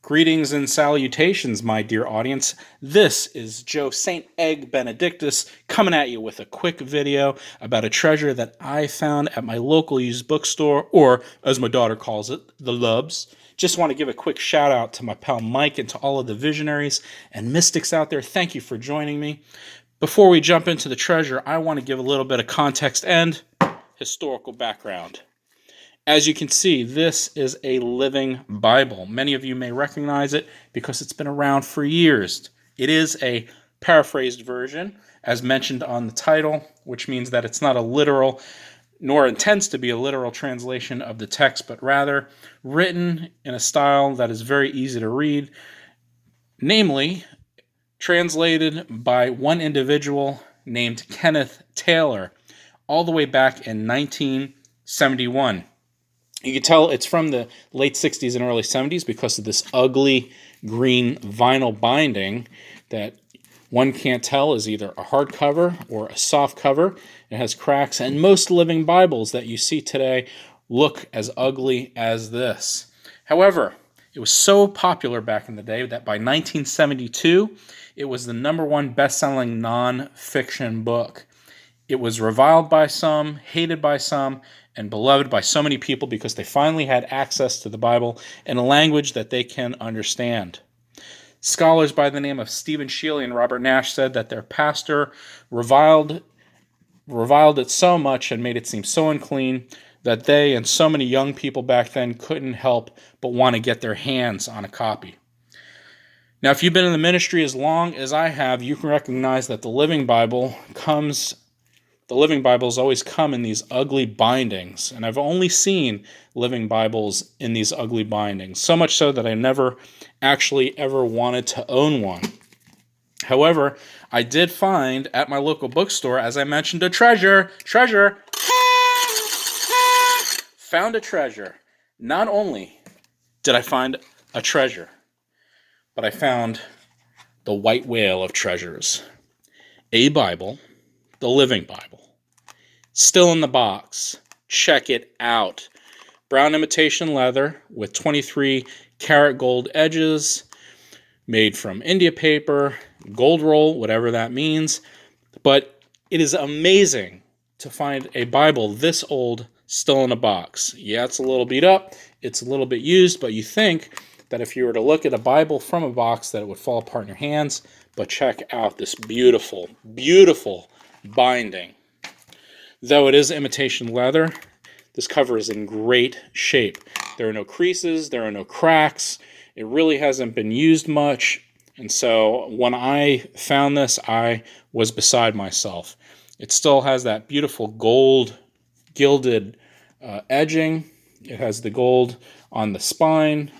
Greetings and salutations, my dear audience. This is Joe St. Egg Benedictus coming at you with a quick video about a treasure that I found at my local used bookstore, or as my daughter calls it, the Lubs. Just want to give a quick shout out to my pal Mike and to all of the visionaries and mystics out there. Thank you for joining me. Before we jump into the treasure, I want to give a little bit of context and historical background. As you can see, this is a living Bible. Many of you may recognize it because it's been around for years. It is a paraphrased version, as mentioned on the title, which means that it's not a literal, nor intends to be a literal translation of the text, but rather written in a style that is very easy to read, namely, translated by one individual named Kenneth Taylor, all the way back in 1971. You can tell it's from the late 60s and early 70s because of this ugly green vinyl binding that one can't tell is either a hardcover or a soft cover. It has cracks, and most living Bibles that you see today look as ugly as this. However, it was so popular back in the day that by 1972, it was the #1 best-selling non-fiction book. It was reviled by some, hated by some, and beloved by so many people because they finally had access to the Bible in a language that they can understand. Scholars by the name of Stephen Sheely and Robert Nash said that their pastor reviled it so much and made it seem so unclean that they and so many young people back then couldn't help but want to get their hands on a copy. Now, if you've been in the ministry as long as I have, you can recognize that the Living Bibles always come in these ugly bindings, and I've only seen Living Bibles in these ugly bindings, so much so that I never actually ever wanted to own one. However, I did find at my local bookstore, as I mentioned, a treasure. Found a treasure. Not only did I find a treasure, but I found the white whale of treasures. A Bible, the Living Bible. Still in the box. Check it out. Brown imitation leather with 23 karat gold edges, made from India paper, gold roll, whatever that means. But it is amazing to find a Bible this old still in a box. Yeah, it's a little beat up, it's a little bit used, but you think that if you were to look at a Bible from a box that it would fall apart in your hands. But check out this beautiful, beautiful binding. Though it is imitation leather, this cover is in great shape. There are no creases, there are no cracks. It really hasn't been used much. And so when I found this, I was beside myself. It still has that beautiful gold gilded edging. It has the gold on the spine.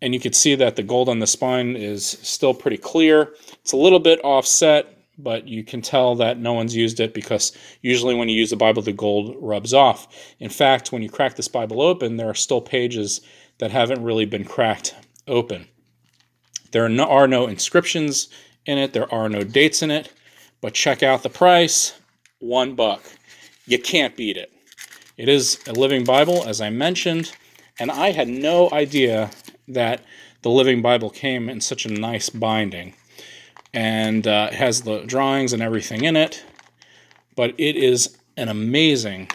And you can see that the gold on the spine is still pretty clear. It's a little bit offset, but you can tell that no one's used it because usually when you use the Bible, the gold rubs off. In fact, when you crack this Bible open, there are still pages that haven't really been cracked open. There are no inscriptions in it. There are no dates in it. But check out the price, $1. You can't beat it. It is a living Bible, as I mentioned, and I had no idea that the Living Bible came in such a nice binding. And it has the drawings and everything in it. But it is an amazing,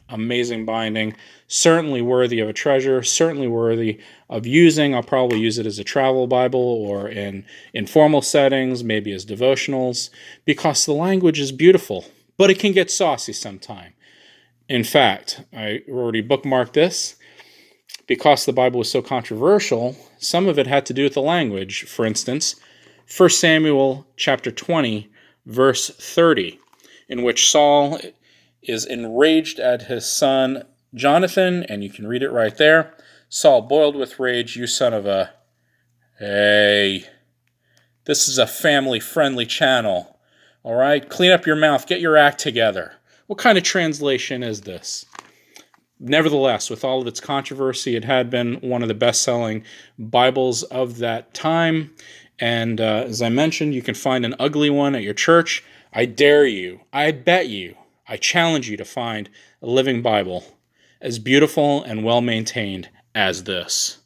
amazing binding. Certainly worthy of a treasure. Certainly worthy of using. I'll probably use it as a travel Bible or in informal settings, maybe as devotionals, because the language is beautiful. But it can get saucy sometime. In fact, I already bookmarked this. Because the Bible was so controversial, some of it had to do with the language. For instance, 1 Samuel chapter 20, verse 30, in which Saul is enraged at his son Jonathan, and you can read it right there. Saul boiled with rage, "You son of a..." Hey, this is a family-friendly channel. All right, clean up your mouth, get your act together. What kind of translation is this? Nevertheless, with all of its controversy, it had been one of the best-selling Bibles of that time. And as I mentioned, you can find an ugly one at your church. I dare you, I bet you, I challenge you to find a living Bible as beautiful and well-maintained as this.